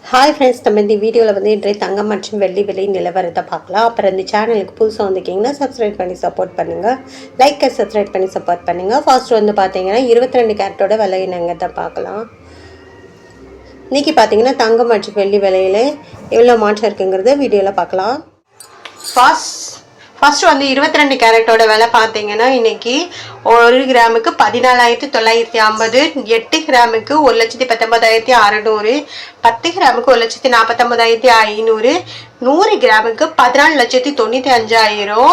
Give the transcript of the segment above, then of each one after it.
Hi friends, நம்ம இந்த வீடியோவில் வந்து இன்றைய தங்கம் மற்றும் வெள்ளி விலை நிலவரத்தை பார்க்கலாம். அப்புறம் இந்த சேனலுக்கு புதுசாக வந்துக்கிங்கன்னா சப்ஸ்கிரைப் பண்ணி சப்போர்ட் பண்ணுங்கள். லைக்கை சப்ஸ்கிரைப் பண்ணி சப்போர்ட் பண்ணுங்கள். ஃபர்ஸ்ட் வந்து பார்த்தீங்கன்னா 22 கேரட்டோட விலை என்னங்கிறத பார்க்கலாம். இன்றைக்கி பார்த்தீங்கன்னா தங்கம் மற்றும் வெள்ளி விலையில் எவ்வளோ மாற்றம் இருக்குங்கிறத வீடியோவில் பார்க்கலாம். ஃபர்ஸ்ட் வந்து 22 கேரட்டோட விலை பார்த்தீங்கன்னா இன்றைக்கி 1 கிராமுக்கு 14,950, 8 கிராமுக்கு 1,19,600, 10 கிராமுக்கு 1,49,500, 100 கிராமுக்கு 14,95,000.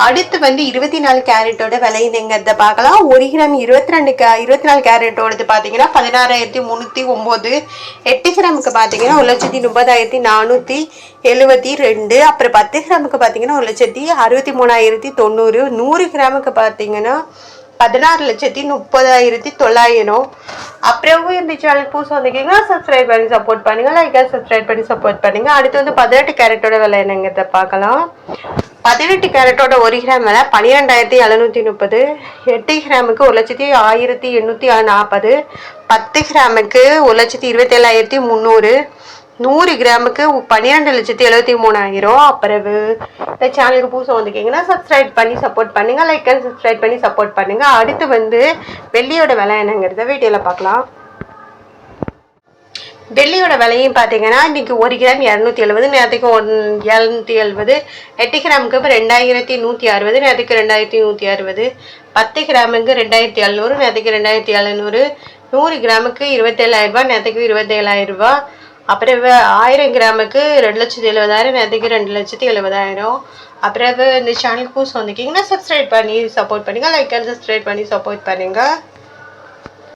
அடுத்து வந்து 24 கேரட்டோட விலைங்கிறத பார்க்கலாம். 1 கிராம் 24 கேரட்டோடது பார்த்தீங்கன்னா 16,309, 8 கிராமுக்கு பார்த்தீங்கன்னா 1,30,472, அப்புறம் 10 கிராமுக்கு பார்த்தீங்கன்னா 1,63,090, 100 கிராமுக்கு பார்த்தீங்கன்னா 16,30,900. அப்புறம் இந்த சேனல் புதுசாக வந்திருக்கீங்கன்னா சப்ஸ்கிரைப் பண்ணி சப்போர்ட் பண்ணுங்கள். லைக்காக சப்ஸ்கிரைப் பண்ணி சப்போர்ட் பண்ணுங்கள். அடுத்து வந்து 18 கேரட்டோட விலை என்னங்கிறத பார்க்கலாம். 18 கேரட்டோட 1 கிராம் விலை 12,730, 8 கிராமுக்கு 1,01,840, 10 கிராமுக்கு 1,27,300, 100 கிராமுக்கு 12,73,000. அப்புறம் இந்த சேனலுக்கு புதுசாக வந்துக்கிங்கன்னா சப்ஸ்கிரைப் பண்ணி சப்போர்ட் பண்ணுங்கள். லைக் அண்ட் சப்ஸ்கிரைப் பண்ணி சப்போர்ட் பண்ணுங்கள். அடுத்து வந்து வெள்ளியோட விலை என்னங்கிறத வீடியோவில் பார்க்கலாம். வெள்ளியோட விலையும் பார்த்தீங்கன்னா இன்றைக்கி 1 கிராம் 270, நேரத்துக்கு 770, 8 கிராமுக்கு 2,160, நேரத்துக்கு 2,160, 10 கிராமுக்கு 2,700, நேரத்துக்கு 2,700, 100 கிராமுக்கு 27,000 ரூபாய், நேரத்துக்கு 27,000 ரூபாய். அப்புறம் 1000 கிராமுக்கு 2,70,000, நேரத்துக்கு 2,70,000. அப்புறம் இந்த சேனலுக்கு புதுசாக வந்துக்கிங்கன்னா சப்ஸ்கிரைப் பண்ணி சப்போர்ட் பண்ணுங்கள். லைக் அண்ட் சப்ஸ்கிரைப் பண்ணி சப்போர்ட் பண்ணுங்கள்.